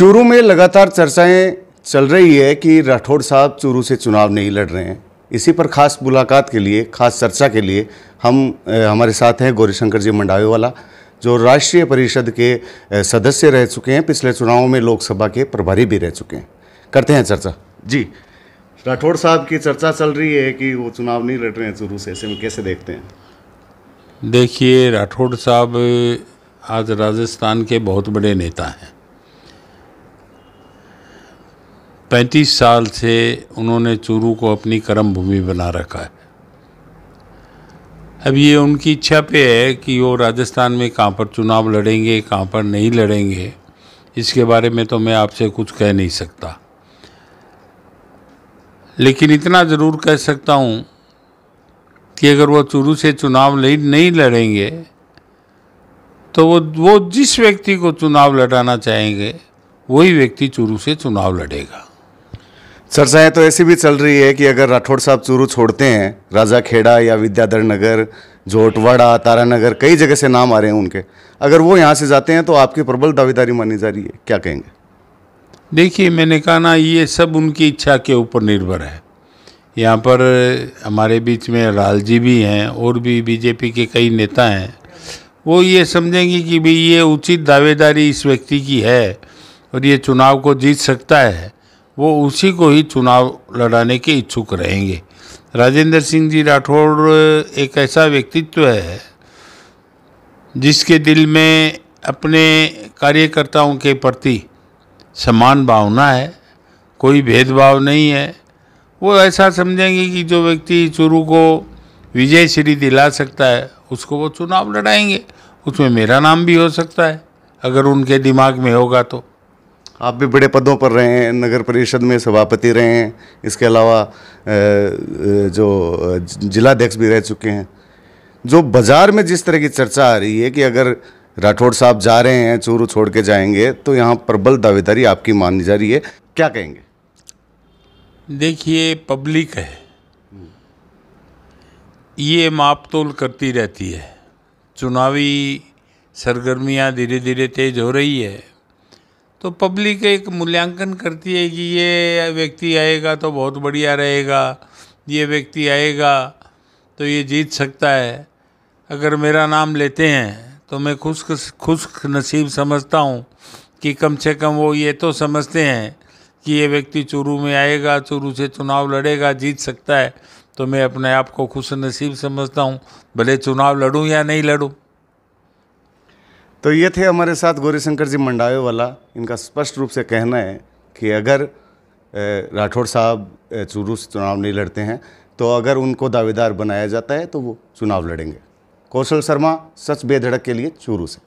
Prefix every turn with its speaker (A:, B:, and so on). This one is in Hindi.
A: चूरू में लगातार चर्चाएं चल रही है कि राठौड़ साहब चूरू से चुनाव नहीं लड़ रहे हैं। इसी पर खास मुलाकात के लिए, खास चर्चा के लिए हमारे साथ हैं गौरीशंकर जी मंडावेवाला, जो राष्ट्रीय परिषद के सदस्य रह चुके हैं, पिछले चुनावों में लोकसभा के प्रभारी भी रह चुके हैं। करते हैं चर्चा। जी, राठौड़ साहब की चर्चा चल रही है कि वो चुनाव नहीं लड़ रहे हैं चूरू से, ऐसे में कैसे देखते हैं?
B: देखिए, राठौड़ साहब आज राजस्थान के बहुत बड़े नेता हैं। 35 साल से उन्होंने चूरू को अपनी कर्म भूमि बना रखा है। अब ये उनकी इच्छा पे है कि वो राजस्थान में कहाँ पर चुनाव लड़ेंगे, कहाँ पर नहीं लड़ेंगे, इसके बारे में तो मैं आपसे कुछ कह नहीं सकता। लेकिन इतना ज़रूर कह सकता हूँ कि अगर वो चूरू से चुनाव नहीं लड़ेंगे तो वो जिस व्यक्ति को चुनाव लड़ाना चाहेंगे वही व्यक्ति चूरू से चुनाव लड़ेगा।
A: चर्चाएं तो ऐसी भी चल रही है कि अगर राठौड़ साहब चूरू छोड़ते हैं, राजाखेड़ा या विद्याधर नगर, जोटवाड़ा, तारानगर, कई जगह से नाम आ रहे हैं उनके, अगर वो यहाँ से जाते हैं तो आपकी प्रबल दावेदारी मानी जा रही है, क्या कहेंगे?
B: देखिए, मैंने कहा ना, ये सब उनकी इच्छा के ऊपर निर्भर है। यहाँ पर हमारे बीच में लालजी भी हैं और भी बीजेपी के कई नेता हैं। वो ये समझेंगे कि भाई ये उचित दावेदारी इस व्यक्ति की है और ये चुनाव को जीत सकता है, वो उसी को ही चुनाव लड़ाने के इच्छुक रहेंगे। राजेंद्र सिंह जी राठौड़ एक ऐसा व्यक्तित्व है जिसके दिल में अपने कार्यकर्ताओं के प्रति समान भावना है, कोई भेदभाव नहीं है। वो ऐसा समझेंगे कि जो व्यक्ति चूरू को विजय श्री दिला सकता है उसको वो चुनाव लड़ाएंगे। उसमें मेरा नाम भी हो सकता है अगर उनके दिमाग में होगा तो।
A: आप भी बड़े पदों पर रहे हैं, नगर परिषद में सभापति रहे हैं, इसके अलावा जो जिलाध्यक्ष भी रह चुके हैं। जो बाजार में जिस तरह की चर्चा आ रही है कि अगर राठौड़ साहब जा रहे हैं, चूरू छोड़ के जाएंगे, तो यहाँ प्रबल दावेदारी आपकी मानी जा रही है, क्या कहेंगे?
B: देखिए, पब्लिक है, ये माप तोल करती रहती है। चुनावी सरगर्मियाँ धीरे धीरे तेज हो रही है तो पब्लिक एक मूल्यांकन करती है कि ये व्यक्ति आएगा तो बहुत बढ़िया रहेगा, ये व्यक्ति आएगा तो ये जीत सकता है। अगर मेरा नाम लेते हैं तो मैं खुश नसीब समझता हूँ कि कम से कम वो ये तो समझते हैं कि ये व्यक्ति चूरू में आएगा, चूरू से चुनाव लड़ेगा, जीत सकता है। तो मैं अपने आप को खुश नसीब समझता हूँ, भले चुनाव लड़ूँ या नहीं लड़ूँ।
A: तो ये थे हमारे साथ गौरीशंकर जी मंडावेवाला। इनका स्पष्ट रूप से कहना है कि अगर राठौड़ साहब चूरू से चुनाव नहीं लड़ते हैं तो अगर उनको दावेदार बनाया जाता है तो वो चुनाव लड़ेंगे। कौशल शर्मा, सच बेधड़क के लिए, चूरू से।